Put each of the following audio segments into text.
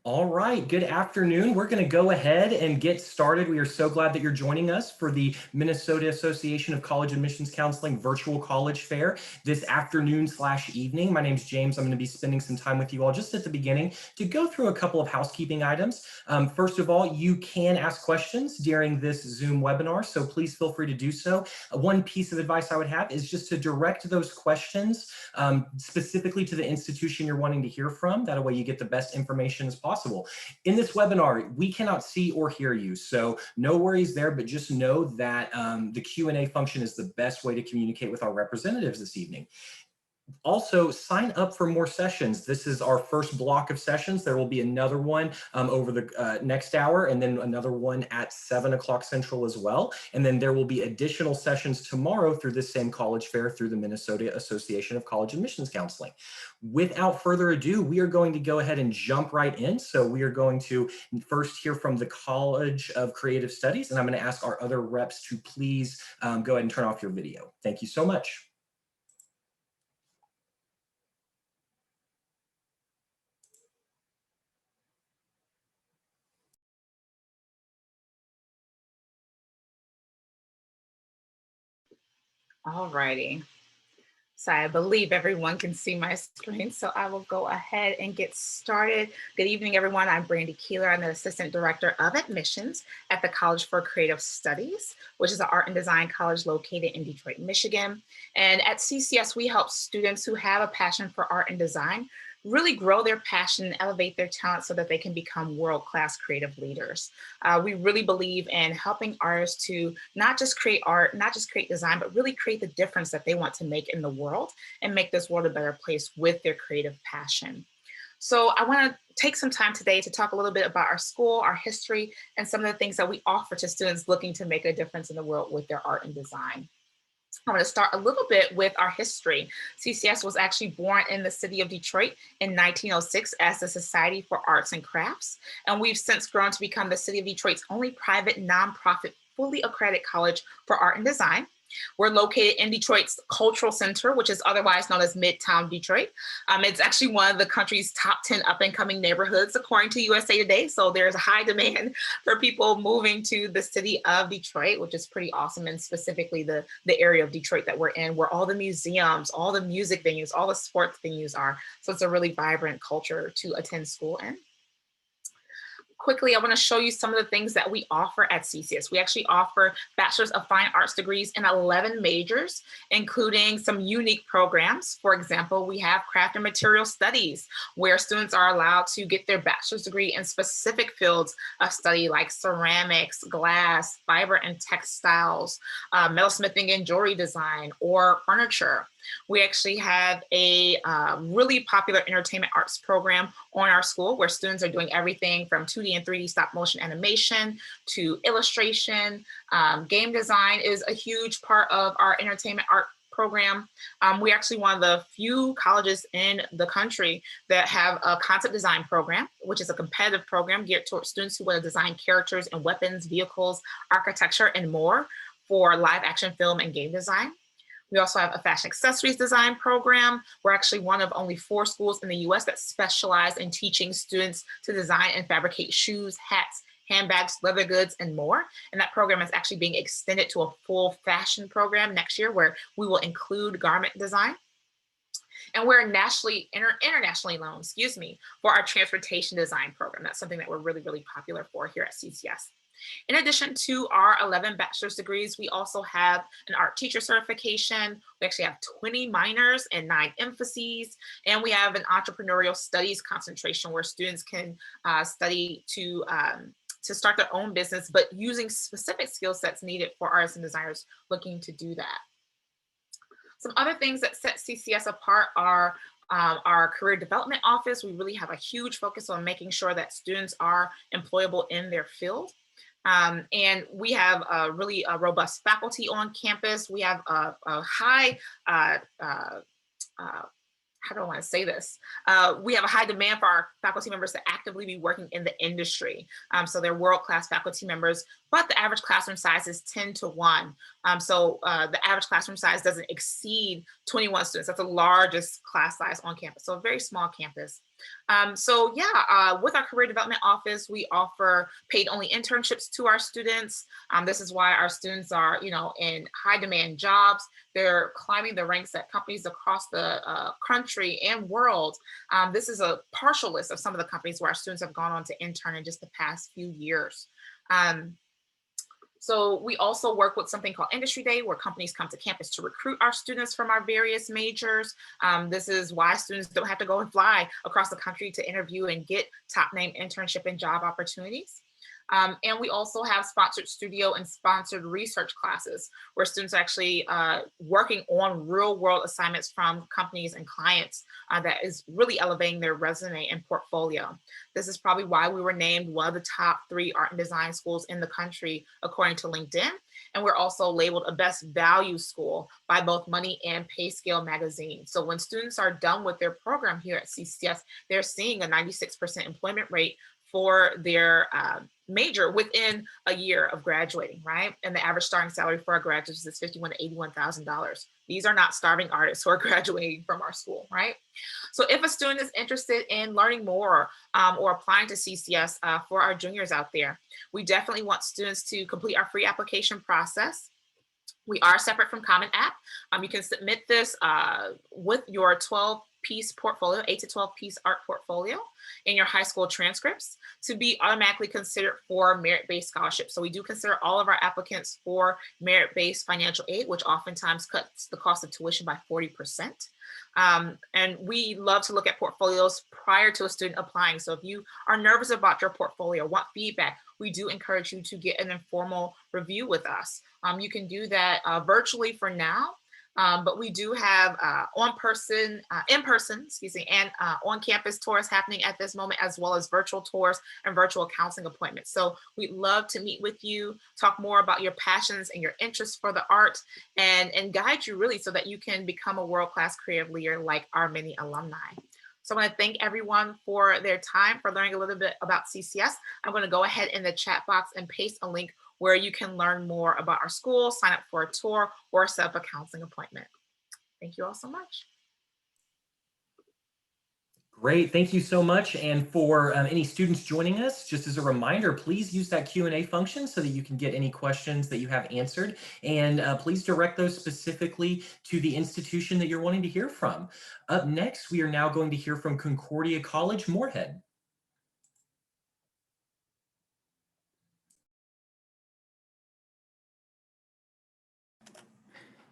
All right, good afternoon. We're going to go ahead and get started. We are so glad that you're joining us for the Minnesota Association of College Admissions Counseling Virtual College Fair this afternoon/evening. My name's James. I'm going to be spending some time with you all just at the beginning to go through a couple of housekeeping items. First of all, you can ask questions during this Zoom webinar, so please feel free to do so. One piece of advice I would have is just to direct those questions specifically to the institution you're wanting to hear from. That way you get the best information as possible. In this webinar, we cannot see or hear you, so no worries there, but just know that the Q&A function is the best way to communicate with our representatives this evening. Also, sign up for more sessions. This is our first block of sessions. There will be another one over the next hour, and then another one at 7 o'clock Central as well. And then there will be additional sessions tomorrow through this same college fair through the Minnesota Association of College Admissions Counseling. Without further ado, we are going to go ahead and jump right in. So we are going to first hear from the College of Creative Studies, and I'm going to ask our other reps to please go ahead and turn off your video. Thank you so much. All righty. So I believe everyone can see my screen, so I will go ahead and get started. Good evening, everyone. I'm Brandy Keeler. I'm the Assistant Director of Admissions at the College for Creative Studies, which is an art and design college located in Detroit, Michigan. And at CCS, we help students who have a passion for art and design really grow their passion and elevate their talent so that they can become world-class creative leaders. We really believe in helping artists to not just create art, not just create design, but really create the difference that they want to make in the world and make this world a better place with their creative passion. So I want to take some time today to talk a little bit about our school, our history, and some of the things that we offer to students looking to make a difference in the world with their art and design. I want to start a little bit with our history. CCS was actually born in the city of Detroit in 1906 as the Society for Arts and Crafts, and we've since grown to become the city of Detroit's only private nonprofit fully accredited college for art and design. We're located in Detroit's Cultural Center, which is otherwise known as Midtown Detroit. It's actually one of the country's top 10 up and coming neighborhoods, according to USA Today. So there's a high demand for people moving to the city of Detroit, which is pretty awesome. And specifically the area of Detroit that we're in, where all the museums, all the music venues, all the sports venues are. So it's a really vibrant culture to attend school in. Quickly, I want to show you some of the things that we offer at CCS. We actually offer Bachelor's of Fine Arts degrees in 11 majors, including some unique programs. For example, we have Craft and Material Studies, where students are allowed to get their bachelor's degree in specific fields of study like ceramics, glass, fiber and textiles, metalsmithing and jewelry design, or furniture. We actually have a really popular entertainment arts program on our school where students are doing everything from 2D and 3D stop motion animation to illustration. Game design is a huge part of our entertainment art program. We're actually one of the few colleges in the country that have a concept design program, which is a competitive program geared towards students who want to design characters and weapons, vehicles, architecture, and more for live action film and game design. We also have a fashion accessories design program. We're actually one of only 4 schools in the US that specialize in teaching students to design and fabricate shoes, hats, handbags, leather goods, and more. And that program is actually being extended to a full fashion program next year where we will include garment design. And we're internationally known, for our transportation design program. That's something that we're really, really popular for here at CCS. In addition to our 11 bachelor's degrees, we also have an art teacher certification. We actually have 20 minors and 9 emphases. And we have an entrepreneurial studies concentration where students can study to start their own business, but using specific skill sets needed for artists and designers looking to do that. Some other things that set CCS apart are our career development office. We really have a huge focus on making sure that students are employable in their field. And we have a really robust faculty on campus. We have a high, how do I want to say this? We have a high demand for our faculty members to actively be working in the industry. So they're world-class faculty members, but the average classroom size is 10 to 1. So the average classroom size doesn't exceed 21 students. That's the largest class size on campus. So a very small campus. With our career development office, we offer paid only internships to our students. This is why our students are, in high demand jobs. They're climbing the ranks at companies across the country and world. This is a partial list of some of the companies where our students have gone on to intern in just the past few years. So we also work with something called Industry Day, where companies come to campus to recruit our students from our various majors. This is why students don't have to go and fly across the country to interview and get top name internship and job opportunities. And we also have sponsored studio and sponsored research classes where students are actually working on real world assignments from companies and clients that is really elevating their resume and portfolio. This is probably why we were named one of the top 3 art and design schools in the country, according to LinkedIn. And we're also labeled a best value school by both Money and Pay Scale magazine. So when students are done with their program here at CCS, they're seeing a 96% employment rate for their major within a year of graduating, right? And the average starting salary for our graduates is $51,000 to $81,000. These are not starving artists who are graduating from our school, right? So if a student is interested in learning more or applying to CCS for our juniors out there, we definitely want students to complete our free application process. We are separate from Common App. You can submit this with your 12-piece portfolio, 8 to 12-piece art portfolio in your high school transcripts to be automatically considered for merit-based scholarships. So we do consider all of our applicants for merit-based financial aid, which oftentimes cuts the cost of tuition by 40%. And we love to look at portfolios prior to a student applying. So if you are nervous about your portfolio, want feedback, we do encourage you to get an informal review with us. You can do that virtually for now, but we do have in-person, and on-campus tours happening at this moment, as well as virtual tours and virtual counseling appointments. So we'd love to meet with you, talk more about your passions and your interests for the art, and guide you really so that you can become a world-class creative leader like our many alumni. So I want to thank everyone for their time, for learning a little bit about CCS. I'm going to go ahead in the chat box and paste a link where you can learn more about our school, sign up for a tour, or set up a counseling appointment. Thank you all so much. Great, thank you so much. And for any students joining us, just as a reminder, please use that Q&A function so that you can get any questions that you have answered. And please direct those specifically to the institution that you're wanting to hear from. Up next, we are now going to hear from Concordia College, Moorhead.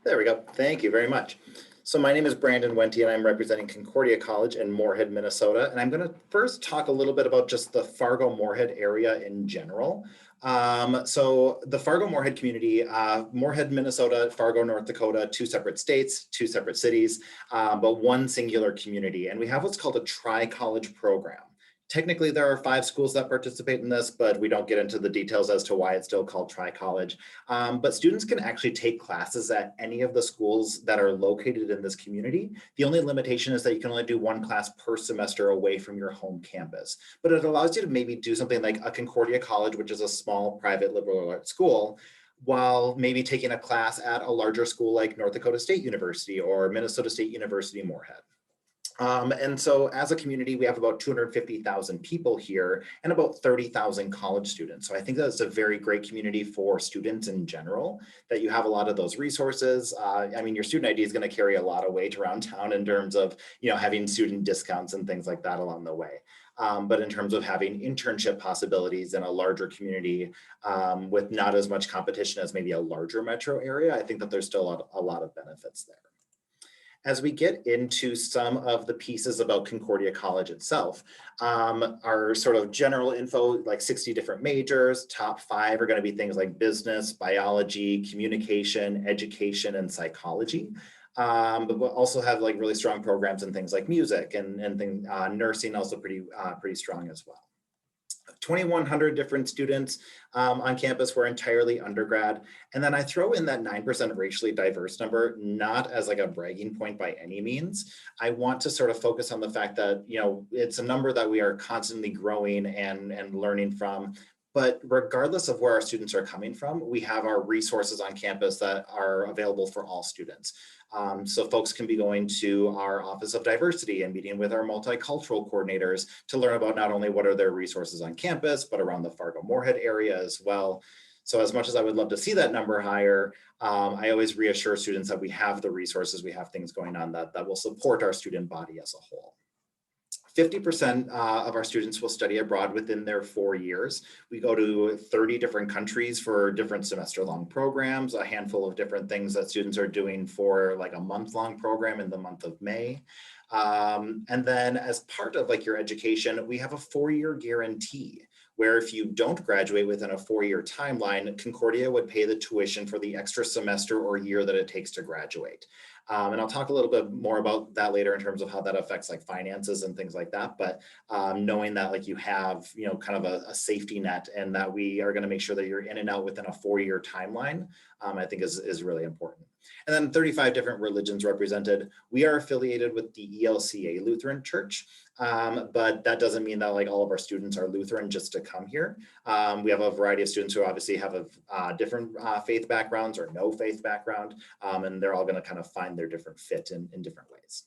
There we go. Thank you very much. So my name is Brandon Wente, and I'm representing Concordia College in Moorhead, Minnesota. And I'm going to first talk a little bit about just the Fargo-Moorhead area in general. So the Fargo-Moorhead community, Moorhead, Minnesota, Fargo, North Dakota, 2 separate states, 2 separate cities, but 1 singular community. And we have what's called a tri-college program. Technically, there are 5 schools that participate in this, but we don't get into the details as to why it's still called Tri-College. But students can actually take classes at any of the schools that are located in this community. The only limitation is that you can only do 1 class per semester away from your home campus. But it allows you to maybe do something like a Concordia College, which is a small private liberal arts school, while maybe taking a class at a larger school like North Dakota State University or Minnesota State University, Moorhead. And so as a community, we have about 250,000 people here and about 30,000 college students. So I think that's a very great community for students in general, that you have a lot of those resources. I mean, your student ID is going to carry a lot of weight around town in terms of, having student discounts and things like that along the way. But in terms of having internship possibilities in a larger community with not as much competition as maybe a larger metro area, I think that there's still a lot of benefits there. As we get into some of the pieces about Concordia College itself, our sort of general info, like 60 different majors, top 5 are going to be things like business, biology, communication, education, and psychology. But we'll also have like really strong programs in things like music and nursing, also pretty strong as well. 2,100 different students on campus were entirely undergrad. And then I throw in that 9% racially diverse number, not as like a bragging point by any means. I want to sort of focus on the fact that, it's a number that we are constantly growing and learning from. But regardless of where our students are coming from, we have our resources on campus that are available for all students. So folks can be going to our Office of Diversity and meeting with our multicultural coordinators to learn about not only what are their resources on campus, but around the Fargo-Moorhead area as well. So as much as I would love to see that number higher, I always reassure students that we have the resources, we have things going on that will support our student body as a whole. 50% of our students will study abroad within their 4 years. We go to 30 different countries for different semester-long programs, a handful of different things that students are doing for like a month-long program in the month of May. And then as part of like your education, we have a 4-year guarantee where if you don't graduate within a 4-year timeline, Concordia would pay the tuition for the extra semester or year that it takes to graduate. And I'll talk a little bit more about that later in terms of how that affects like finances and things like that. But knowing that like you have, you know, kind of a safety net and that we are going to make sure that you're in and out within a 4-year timeline, I think is really important. And then 35 different religions represented. We are affiliated with the ELCA Lutheran Church, but that doesn't mean that like all of our students are Lutheran just to come here. We have a variety of students who obviously have a different faith backgrounds or no faith background, and they're all going to kind of find their different fit in different ways.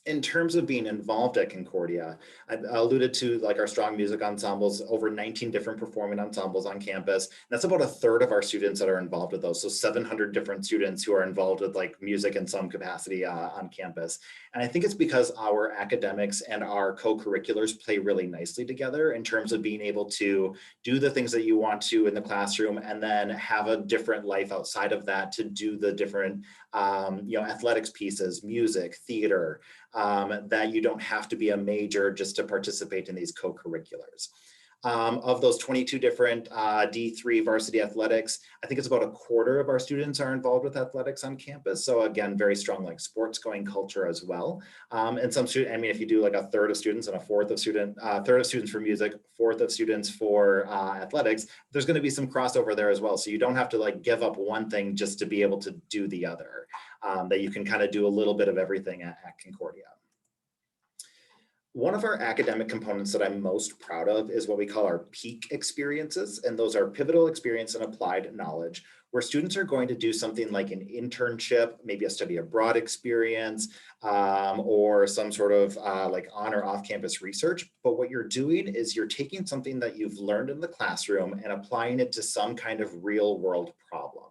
In terms of being involved at Concordia, I alluded to like our strong music ensembles, over 19 different performing ensembles on campus. That's about a third of our students that are involved with those. So 700 different students who are involved with like music in some capacity on campus. And I think it's because our academics and our co-curriculars play really nicely together in terms of being able to do the things that you want to in the classroom and then have a different life outside of that to do the different athletics pieces, music, theater, that you don't have to be a major just to participate in these co-curriculars. Of those 22 different D3 varsity athletics, I think it's about a quarter of our students are involved with athletics on campus. So again, very strong like sports going culture as well. And some students, I mean, if you do like a third of students and a third of students for music, fourth of students for athletics, there's going to be some crossover there as well. So you don't have to like give up one thing just to be able to do the other, that you can kind of do a little bit of everything at Concordia. One of our academic components that I'm most proud of is what we call our peak experiences. And those are pivotal experience and applied knowledge, where students are going to do something like an internship, maybe a study abroad experience, or some sort of like on or off campus research. But what you're doing is you're taking something that you've learned in the classroom and applying it to some kind of real world problem.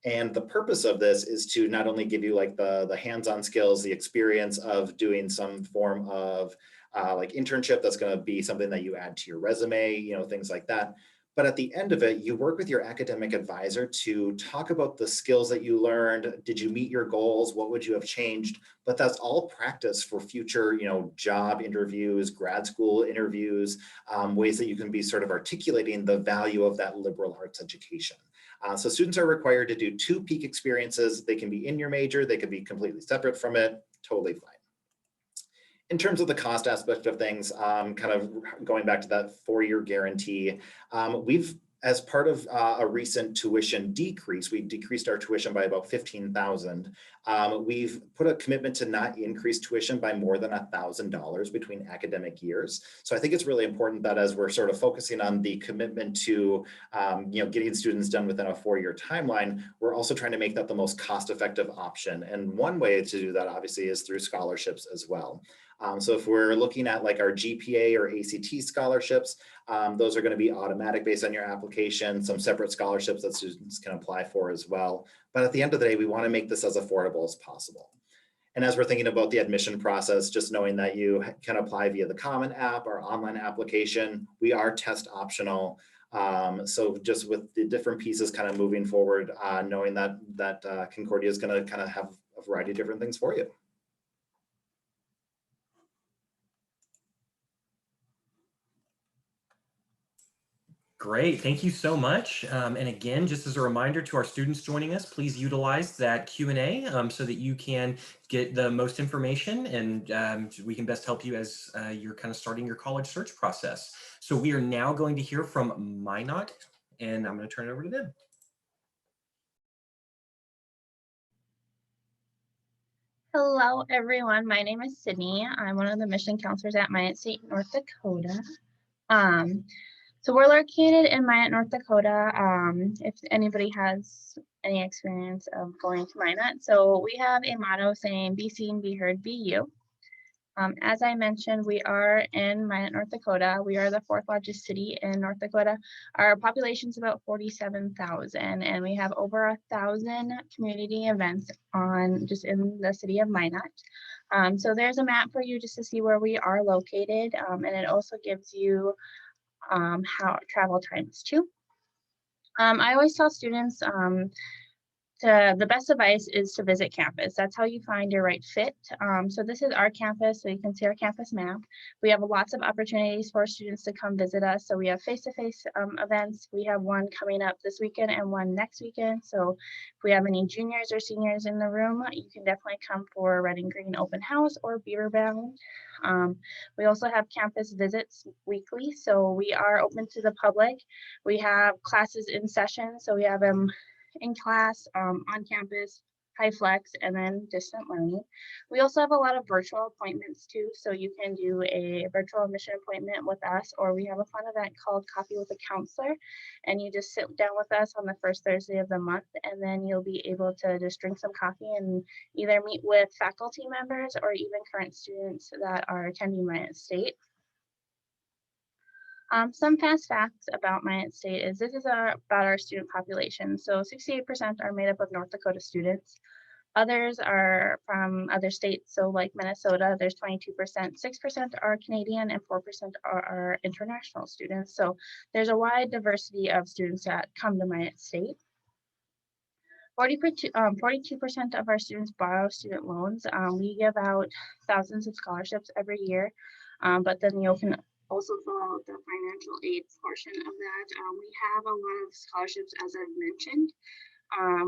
And the purpose of this is to not only give you like the hands-on skills, the experience of doing some form of like internship that's going to be something that you add to your resume, you know, things like that. But at the end of it, you work with your academic advisor to talk about the skills that you learned. Did you meet your goals? What would you have changed? But that's all practice for future, you know, job interviews, grad school interviews, ways that you can be sort of articulating the value of that liberal arts education. So students are required to do 2 peak experiences. They can be in your major, they could be completely separate from it, totally fine. In terms of the cost aspect of things, kind of going back to that 4-year guarantee, we've, as part of a recent tuition decrease, we decreased our tuition by about $15,000. We've put a commitment to not increase tuition by more than $1,000 between academic years. So I think it's really important that as we're sort of focusing on the commitment to getting students done within a 4-year timeline, we're also trying to make that the most cost-effective option. And one way to do that obviously is through scholarships as well. So if we're looking at like our GPA or ACT scholarships, those are going to be automatic based on your application, some separate scholarships that students can apply for as well. But at the end of the day, we want to make this as affordable as possible. And as we're thinking about the admission process, just knowing that you can apply via the Common App or online application, we are test optional. So just with the different pieces kind of moving forward, knowing that Concordia is going to kind of have a variety of different things for you. Great, thank you so much. And again, just as a reminder to our students joining us, please utilize that Q&A so that you can get the most information and we can best help you as you're kind of starting your college search process. So we are now going to hear from Minot, and I'm going to turn it over to them. Hello, everyone. My name is Sydney. I'm one of the mission counselors at Minot State, North Dakota. So we're located in Minot, North Dakota. If anybody has any experience of going to Minot. So we have a motto saying, be seen, be heard, be you. As I mentioned, we are in Minot, North Dakota. We are the 4th largest city in North Dakota. Our population is about 47,000, and we have over 1,000 community events on just in the city of Minot. So there's a map for you just to see where we are located, and it also gives you how travel times too. I always tell students the best advice is to visit campus. That's how you find your right fit. So this is our campus, so you can see our campus map. We have lots of opportunities for students to come visit us. So we have face-to-face events. We have one coming up this weekend and one next weekend. So if we have any juniors or seniors in the room, you can definitely come for Red and Green Open House or Beaver Bound. We also have campus visits weekly, so we are open to the public. We have classes in session, so we have them in class, on campus, high flex, and then distant learning. We also have a lot of virtual appointments too, so you can do a virtual admission appointment with us, or we have a fun event called Coffee with a Counselor, and you just sit down with us on the first Thursday of the month, and then you'll be able to just drink some coffee and either meet with faculty members or even current students that are attending Minot State. Some fast facts about Minot State is this is about our student population. So 68% are made up of North Dakota students. Others are from other states. So like Minnesota, there's 22%, 6% are Canadian, and 4% are international students. So there's a wide diversity of students that come to Minot State. 42% of our students borrow student loans. We give out thousands of scholarships every year, but then you can also fill out the financial aid portion of that. We have a lot of scholarships, as I've mentioned.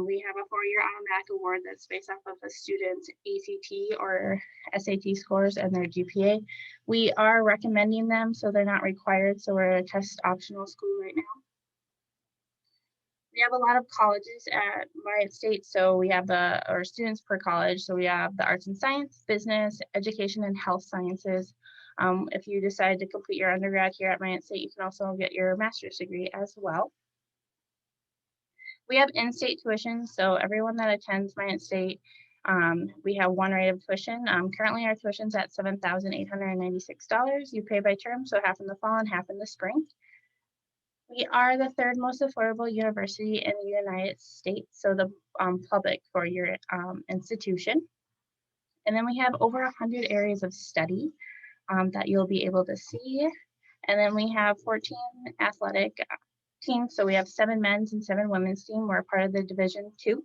We have a 4-year automatic award that's based off of a student's ACT or SAT scores and their GPA. We are recommending them, so they're not required, so we're a test optional school right now. We have a lot of colleges at Minot State, so we have our students per college. So we have the arts and science, business, education, and health sciences. If you decide to complete your undergrad here at Minot State, you can also get your master's degree as well. We have in-state tuition, so everyone that attends Minot State, we have one rate of tuition. Currently, our tuition is at $7,896. You pay by term, so half in the fall and half in the spring. We are the 3rd most affordable university in the United States, so the public for your institution. And then we have over 100 areas of study that you'll be able to see. And then we have 14 athletic teams. So we have 7 men's and 7 women's team. We're part of the Division II.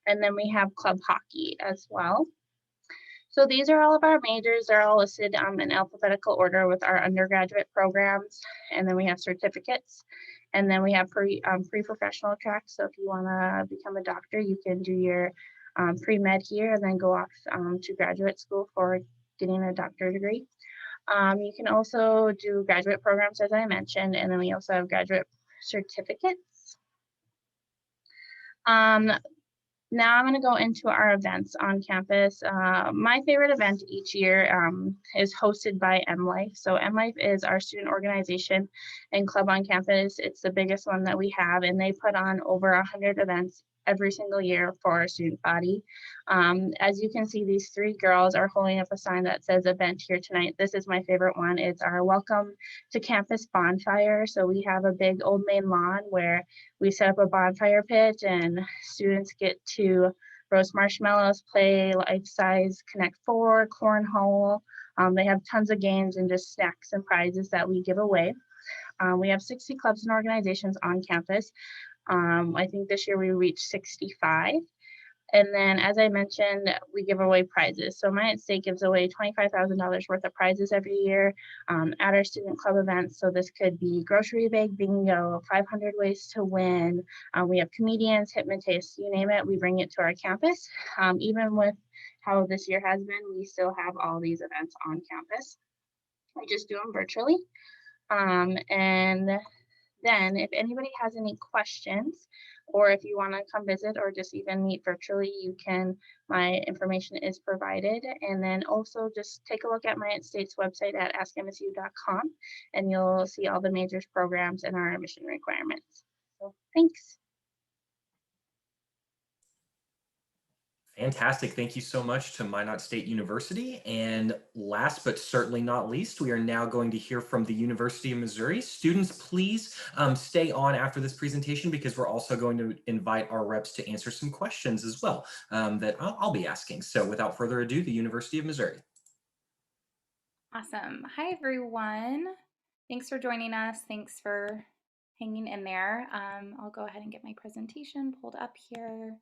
And then we have club hockey as well. So these are all of our majors. They're all listed in alphabetical order with our undergraduate programs. And then we have certificates. And then we have pre-professional tracks. So if you want to become a doctor, you can do your pre-med here and then go off to graduate school for getting a doctorate degree. You can also do graduate programs, as I mentioned, and then we also have graduate certificates. Now I'm going to go into our events on campus. My favorite event each year is hosted by MLife. So MLife is our student organization and club on campus. It's the biggest one that we have, and they put on over 100 events every single year for our student body. As you can see, these 3 girls are holding up a sign that says event here tonight. This is my favorite one. It's our welcome to campus bonfire. So we have a big old main lawn where we set up a bonfire pit and students get to roast marshmallows, play life-size Connect 4, cornhole. They have tons of games and just snacks and prizes that we give away. We have 60 clubs and organizations on campus. I think this year we reached 65. And then, as I mentioned, we give away prizes. So Minot State gives away $25,000 worth of prizes every year at our student club events. So this could be grocery bag bingo, 500 ways to win. We have comedians, hypnotists, you name it, we bring it to our campus. Even with how this year has been, we still have all these events on campus. We just do them virtually. And then if anybody has any questions, or if you want to come visit or just even meet virtually, you can. My information is provided. And then also just take a look at Minot State's website at askmsu.com, and you'll see all the majors, programs, and our admission requirements. So thanks. Fantastic. Thank you so much to Minot State University. And last but certainly not least, we are now going to hear from the University of Missouri. Students, please stay on after this presentation because we're also going to invite our reps to answer some questions as well that I'll be asking. So without further ado, the University of Missouri. Awesome. Hi, everyone. Thanks for joining us. Thanks for hanging in there. I'll go ahead and get my presentation pulled up here.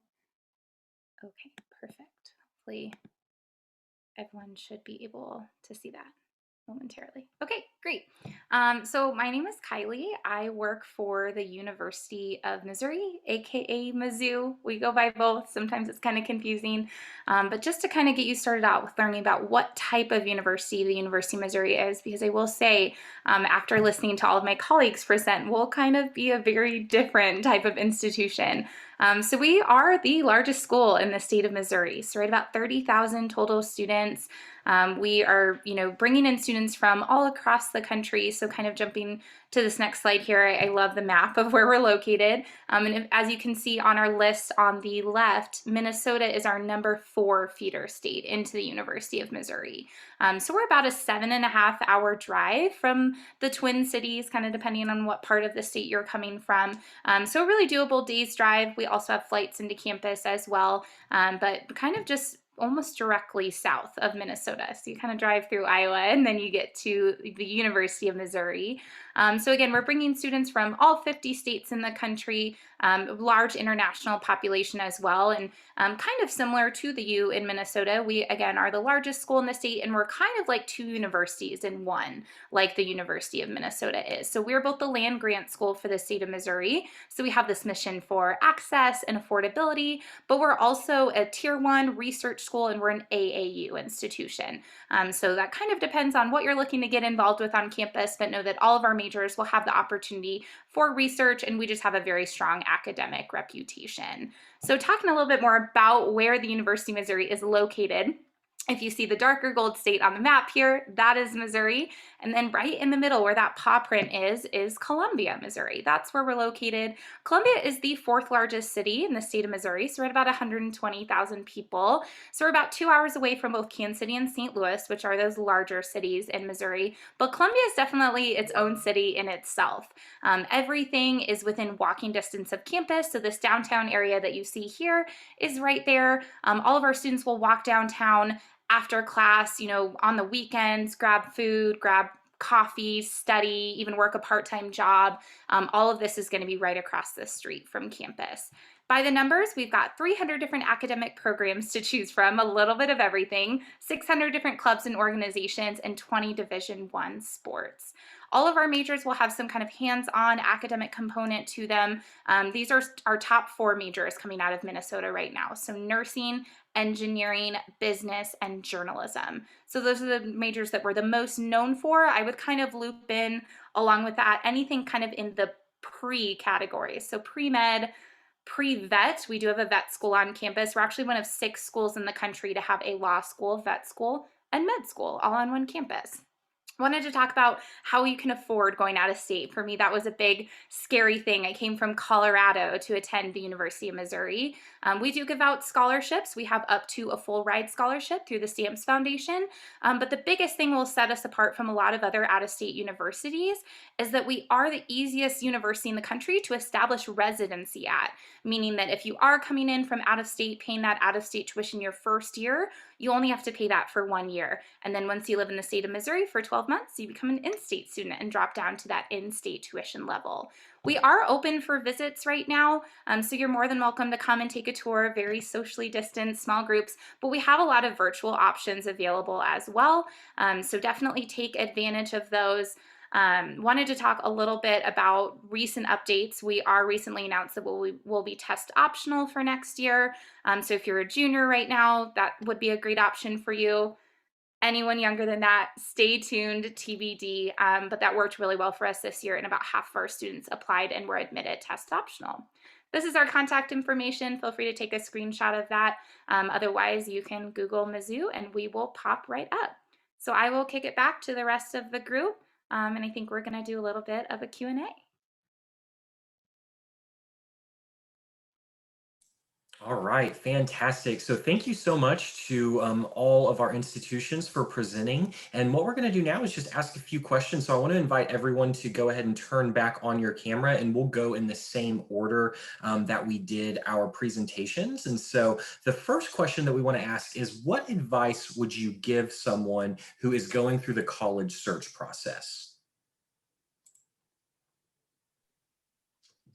Okay, perfect. Hopefully everyone should be able to see that momentarily. Okay, great. So my name is Kylie. I work for the University of Missouri, aka Mizzou. We go by both. Sometimes it's kind of confusing, but just to kind of get you started out with learning about what type of university the University of Missouri is, because I will say, after listening to all of my colleagues present, we'll kind of be a very different type of institution. So we are the largest school in the state of Missouri. So right about 30,000 total students. We are, bringing in students from all across the country. So kind of jumping to this next slide here, I love the map of where we're located. And as you can see on our list on the left, Minnesota is our number 4 feeder state into the University of Missouri. So we're about a 7.5-hour drive from the Twin Cities, kind of depending on what part of the state you're coming from. So a really doable day's drive. We also have flights into campus as well, but kind of just almost directly south of Minnesota. So you kind of drive through Iowa and then you get to the University of Missouri. So again, we're bringing students from all 50 states in the country, large international population as well. And kind of similar to the U in Minnesota, we again are the largest school in the state, and we're kind of like 2 universities in one, like the University of Minnesota is. So we're both the land grant school for the state of Missouri. So we have this mission for access and affordability, but we're also a Tier 1 research school, and we're an AAU institution. So that kind of depends on what you're looking to get involved with on campus, but know that all of our majors will have the opportunity for research, and we just have a very strong academic reputation. So talking a little bit more about where the University of Missouri is located. If you see the darker gold state on the map here, that is Missouri. And then right in the middle where that paw print is Columbia, Missouri. That's where we're located. Columbia is the 4th largest city in the state of Missouri. So we're at about 120,000 people. So we're about 2 hours away from both Kansas City and St. Louis, which are those larger cities in Missouri. But Columbia is definitely its own city in itself. Everything is within walking distance of campus. So this downtown area that you see here is right there. All of our students will walk downtown after class, on the weekends, grab food, grab coffee, study, even work a part-time job. All of this is going to be right across the street from campus. By the numbers, we've got 300 different academic programs to choose from, a little bit of everything, 600 different clubs and organizations, and 20 Division I sports. All of our majors will have some kind of hands-on academic component to them. These are our top 4 majors coming out of Minnesota right now. So nursing, engineering, business, and journalism. So those are the majors that we're the most known for. I would kind of loop in, along with that, anything kind of in the pre-category. So pre-med, pre-vet, we do have a vet school on campus. We're actually one of 6 schools in the country to have a law school, vet school, and med school all on one campus. Wanted to talk about how you can afford going out of state. For me, that was a big, scary thing. I came from Colorado to attend the University of Missouri. We do give out scholarships. We have up to a full ride scholarship through the Stamps Foundation. But the biggest thing will set us apart from a lot of other out-of-state universities is that we are the easiest university in the country to establish residency at, meaning that if you are coming in from out of state, paying that out-of-state tuition your first year, you only have to pay that for 1 year. And then once you live in the state of Missouri for 12 months, you become an in-state student and drop down to that in-state tuition level. We are open for visits right now, so you're more than welcome to come and take a tour, very socially distanced, small groups, but we have a lot of virtual options available as well, so definitely take advantage of those. Wanted to talk a little bit about recent updates. We are recently announced that we'll be test optional for next year. So if you're a junior right now, that would be a great option for you. anyone younger than that, stay tuned, TBD. But that worked really well for us this year, and about half of our students applied and were admitted test optional. This is our contact information. Feel free to take a screenshot of that. Otherwise, you can Google Mizzou and we will pop right up. So I will kick it back to the rest of the group. And I think we're going to do a little bit of a Q&A. All right, fantastic. So thank you so much to all of our institutions for presenting. And what we're going to do now is just ask a few questions. So I want to invite everyone to go ahead and turn back on your camera, and we'll go in the same order that we did our presentations. And so the first question that we want to ask is, what advice would you give someone who is going through the college search process?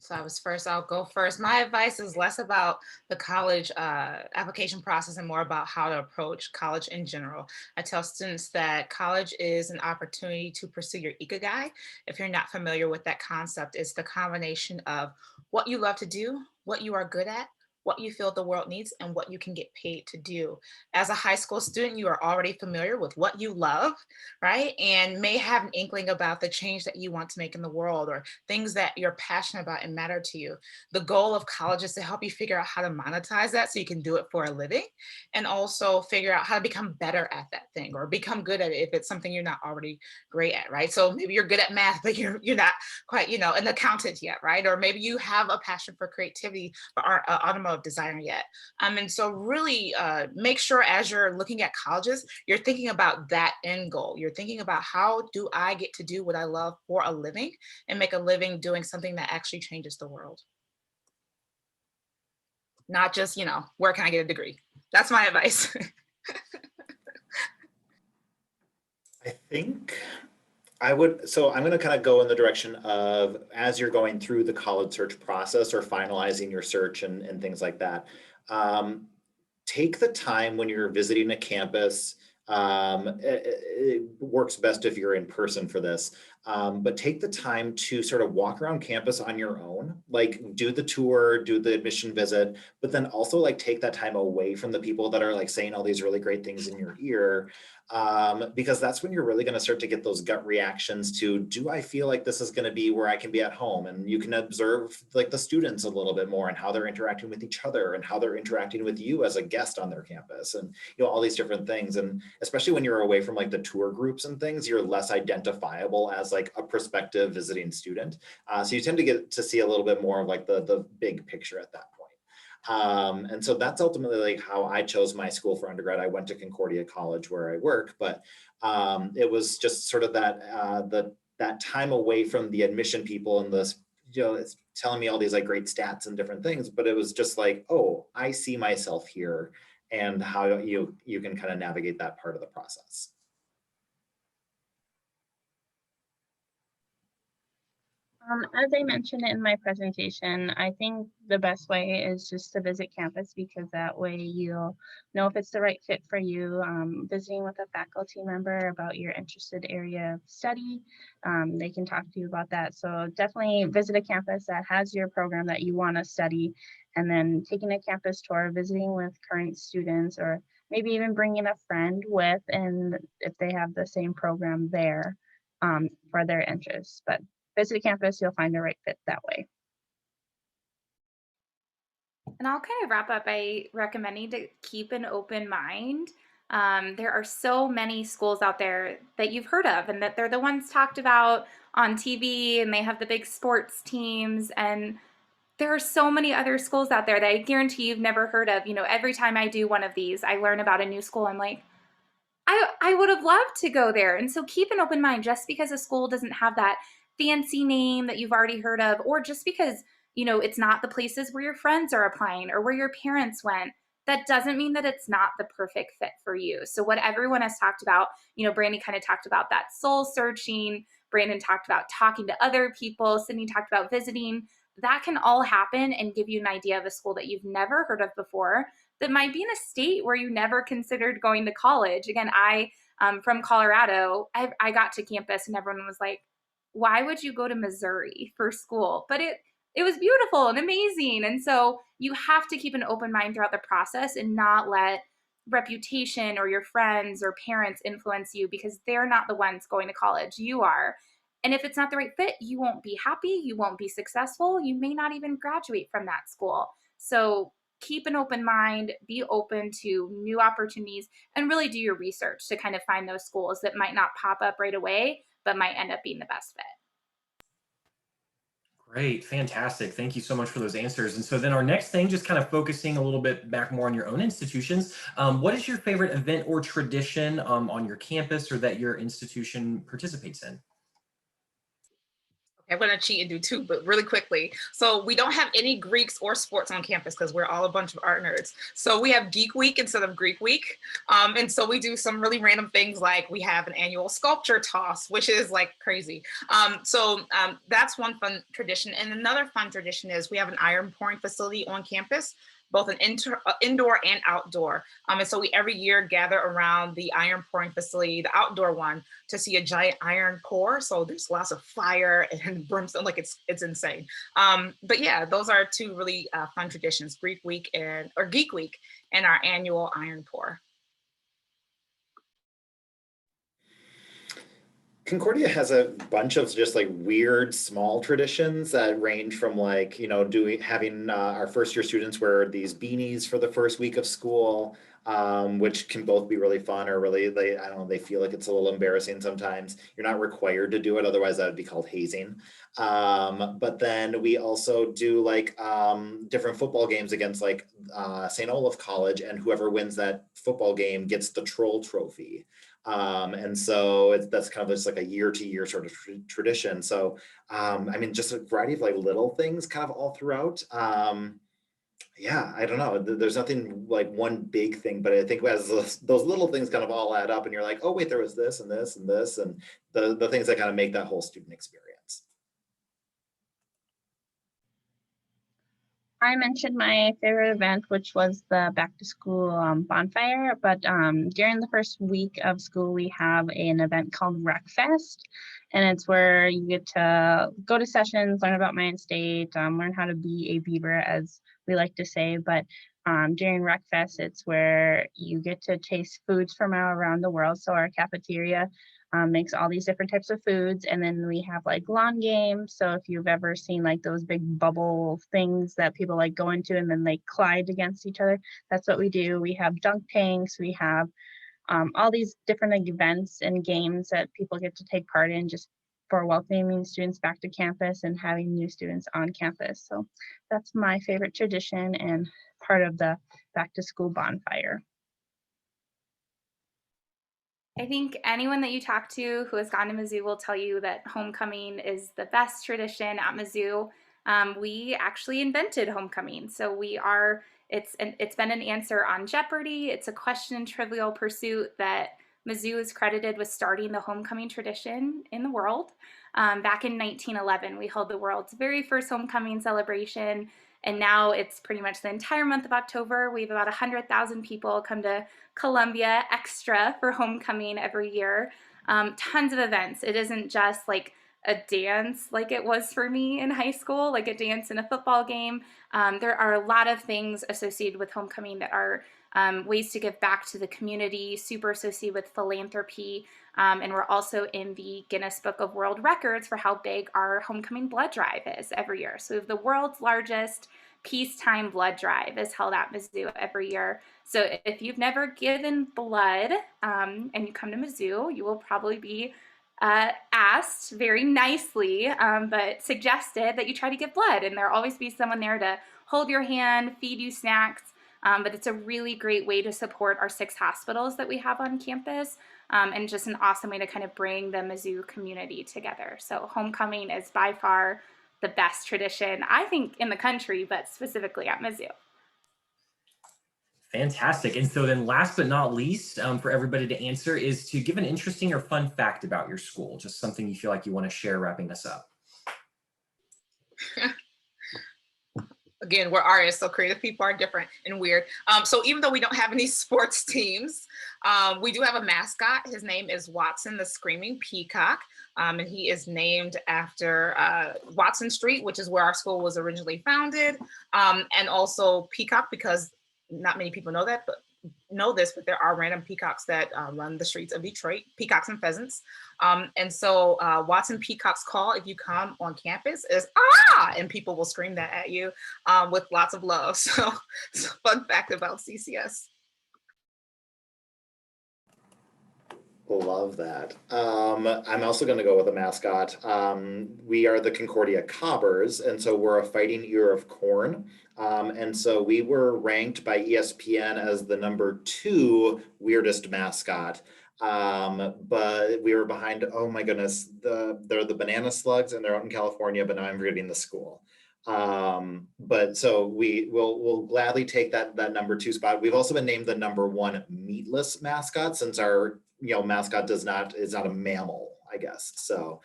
So I'll go first. My advice is less about the college application process and more about how to approach college in general. I tell students that college is an opportunity to pursue your ikigai. If you're not familiar with that concept, it's the combination of what you love to do, what you are good at, what you feel the world needs, and what you can get paid to do. As a high school student, you are already familiar with what you love, right? And may have an inkling about the change that you want to make in the world, or things that you're passionate about and matter to you. The goal of college is to help you figure out how to monetize that so you can do it for a living, and also figure out how to become better at that thing or become good at it if it's something you're not already great at, right? So maybe you're good at math, but you're not quite, an accountant yet, right? Or maybe you have a passion for creativity, but aren't an automotive designer yet. And so really make sure as you're looking at colleges, you're thinking about that end goal. You're thinking about, how do I get to do what I love for a living and make a living doing something that actually changes the world? Not just, where can I get a degree? That's my advice. I think I'm going to kind of go in the direction of, as you're going through the college search process or finalizing your search and things like that, take the time when you're visiting a campus. It works best if you're in person for this, but take the time to sort of walk around campus on your own, like do the tour, do the admission visit, but then also like take that time away from the people that are like saying all these really great things in your ear. Because that's when you're really going to start to get those gut reactions to, do I feel like this is going to be where I can be at home? And you can observe like the students a little bit more and how they're interacting with each other and how they're interacting with you as a guest on their campus, and all these different things. And especially when you're away from like the tour groups and things, you're less identifiable as like a prospective visiting student. So you tend to get to see a little bit more of like the big picture at that point. And so that's ultimately like how I chose my school for undergrad. I went to Concordia College where I work, but it was just sort of that time away from the admission people and this, it's telling me all these like great stats and different things, but it was just like, oh, I see myself here, and how you can kind of navigate that part of the process. As I mentioned in my presentation, I think the best way is just to visit campus, because that way you'll know if it's the right fit for you. Visiting with a faculty member about your interested area of study, they can talk to you about that. So definitely visit a campus that has your program that you want to study, and then taking a campus tour, visiting with current students, or maybe even bringing a friend with, and if they have the same program there for their interests. But visit a campus, you'll find the right fit that way. And I'll kind of wrap up by recommending to keep an open mind. There are so many schools out there that you've heard of, and that they're the ones talked about on TV, and they have the big sports teams. And there are so many other schools out there that I guarantee you've never heard of. Every time I do one of these, I learn about a new school. I'm like, I would have loved to go there. And so keep an open mind. Just because a school doesn't have that fancy name that you've already heard of, or just because, it's not the places where your friends are applying or where your parents went, that doesn't mean that it's not the perfect fit for you. So what everyone has talked about, Brandy kind of talked about that soul searching, Brandon talked about talking to other people, Sydney talked about visiting. That can all happen and give you an idea of a school that you've never heard of before, that might be in a state where you never considered going to college. Again, from Colorado, I got to campus and everyone was like, why would you go to Missouri for school? But it was beautiful and amazing. And so you have to keep an open mind throughout the process and not let reputation or your friends or parents influence you, because they're not the ones going to college, you are. And if it's not the right fit, you won't be happy, you won't be successful, you may not even graduate from that school. So keep an open mind, be open to new opportunities, and really do your research to kind of find those schools that might not pop up right away, but might end up being the best fit. Great, fantastic. Thank you so much for those answers. And so then our next thing, just kind of focusing a little bit back more on your own institutions, what is your favorite event or tradition on your campus or that your institution participates in? I'm going to cheat and do two, but really quickly. So we don't have any Greeks or sports on campus because we're all a bunch of art nerds. So we have Geek Week instead of Greek Week. And so we do some really random things, like we have an annual sculpture toss, which is like crazy. So that's one fun tradition. And another fun tradition is we have an iron pouring facility on campus, both an indoor and outdoor. And so we every year gather around the iron pouring facility, the outdoor one, to see a giant iron pour. So there's lots of fire and brimstone, like it's insane. But yeah, those are two really fun traditions, Geek Week and our annual iron pour. Concordia has a bunch of just like weird small traditions that range from like, you know, having our first year students wear these beanies for the first week of school, which can both be really fun or really, I don't know, they feel like it's a little embarrassing sometimes. You're not required to do it, otherwise that would be called hazing. But then we also do like different football games against like St. Olaf College, and whoever wins that football game gets the troll trophy. And so that's kind of just like a year-to-year sort of tradition. So, I mean, just a variety of like little things kind of all throughout. Yeah, I don't know. There's nothing like one big thing, but I think as those little things kind of all add up and you're like, oh, wait, there was this and this and this, and the things that kind of make that whole student experience. I mentioned my favorite event, which was the back to school bonfire, but during the first week of school, we have an event called Rec Fest, and it's where you get to go to sessions, learn about Minot State, learn how to be a Beaver, as we like to say, but during Rec Fest, it's where you get to taste foods from all around the world. So our cafeteria makes all these different types of foods, and then we have like lawn games. So if you've ever seen like those big bubble things that people like go into and then they collide against each other, that's what we do. We have dunk tanks, we have all these different like, events and games that people get to take part in, just for welcoming students back to campus and having new students on campus. So that's my favorite tradition and part of the back to school bonfire. I think anyone that you talk to who has gone to Mizzou will tell you that homecoming is the best tradition at Mizzou. We actually invented homecoming. So it's been an answer on Jeopardy. It's a question in Trivial Pursuit that Mizzou is credited with starting the homecoming tradition in the world. Back in 1911, we held the world's very first homecoming celebration. And now it's pretty much the entire month of October. We have about 100,000 people come to Columbia extra for homecoming every year. Tons of events. It isn't just like a dance like it was for me in high school, like a dance in a football game. There are a lot of things associated with homecoming that are ways to give back to the community, super associated with philanthropy. And we're also in the Guinness Book of World Records for how big our homecoming blood drive is every year. So we have the world's largest peacetime blood drive is held at Mizzou every year. So if you've never given blood and you come to Mizzou, you will probably be asked very nicely, but suggested that you try to give blood. And there'll always be someone there to hold your hand, feed you snacks. But it's a really great way to support our 6 hospitals that we have on campus, and just an awesome way to kind of bring the Mizzou community together. So homecoming is by far the best tradition, I think, in the country, but specifically at Mizzou. Fantastic. And so then last but not least, for everybody to answer is to give an interesting or fun fact about your school, just something you feel like you want to share wrapping this up. Again, we're artists, so creative people are different and weird. So even though we don't have any sports teams, we do have a mascot. His name is Watson the Screaming Peacock, and he is named after Watson Street, which is where our school was originally founded, and also Peacock, because not many people know that, but know this, but there are random peacocks that run the streets of Detroit, peacocks and pheasants. And so Watson Peacock's call, if you come on campus, is "ah!" and people will scream that at you with lots of love. So it's a fun fact about CCS. Love that. I'm also going to go with a mascot. We are the Concordia Cobbers, and so we're a fighting ear of corn. And so we were ranked by ESPN as the #2 weirdest mascot. But we were behind, oh my goodness, they're the banana slugs, and they're out in California, but now I'm forgetting the school. But so we'll gladly take that #2 spot. We've also been named the #1 meatless mascot, since our mascot is not a mammal, I guess. So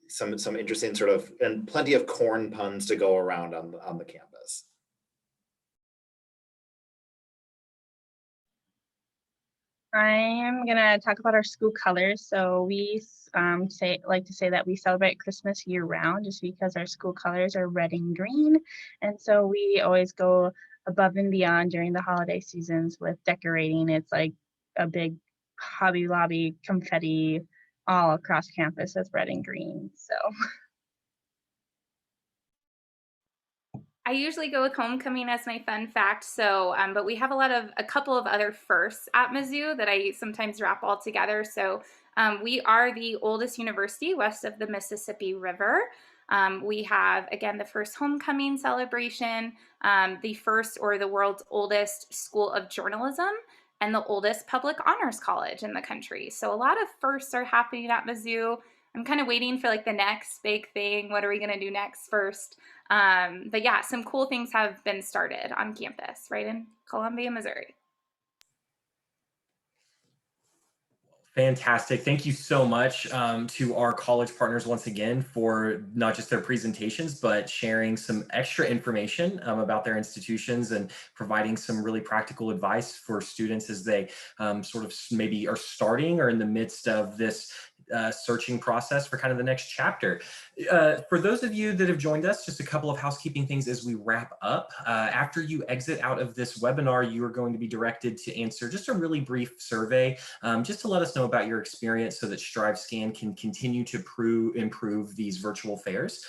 some interesting sort of, and plenty of corn puns to go around on the campus. I am gonna talk about our school colors. So we like to say that we celebrate Christmas year round, just because our school colors are red and green, and so we always go above and beyond during the holiday seasons with decorating. It's like a big Hobby Lobby confetti all across campus with red and green. So I usually go with homecoming as my fun fact. So, but we have a couple of other firsts at Mizzou that I sometimes wrap all together. So we are the oldest university west of the Mississippi River. We have, again, the first homecoming celebration, the first or the world's oldest school of journalism, and the oldest public honors college in the country. So a lot of firsts are happening at Mizzou. I'm kind of waiting for like the next big thing. What are we going to do next first? But yeah, some cool things have been started on campus, right in Columbia, Missouri. Fantastic. Thank you so much to our college partners once again for not just their presentations, but sharing some extra information about their institutions and providing some really practical advice for students as they sort of maybe are starting or in the midst of this searching process for kind of the next chapter. For those of you that have joined us, just a couple of housekeeping things as we wrap up. After you exit out of this webinar, you are going to be directed to answer just a really brief survey, just to let us know about your experience so that StriveScan can continue to improve these virtual fairs.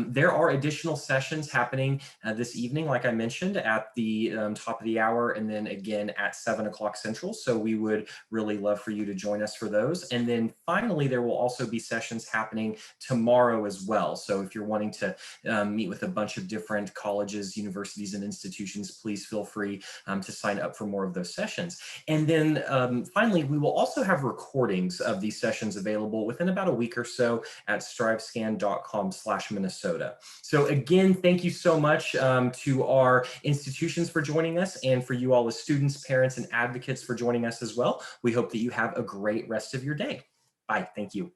There are additional sessions happening this evening, like I mentioned, at the top of the hour, and then again at 7 o'clock Central. So we would really love for you to join us for those. And then finally, there will also be sessions happening tomorrow as well. So if you're wanting to meet with a bunch of different colleges, universities, and institutions, please feel free to sign up for more of those sessions. And then finally, we will also have recordings of these sessions available within about a week or so at strivescan.com/Minnesota. So again, thank you so much to our institutions for joining us, and for you all as students, parents, and advocates for joining us as well. We hope that you have a great rest of your day. Bye. Thank you.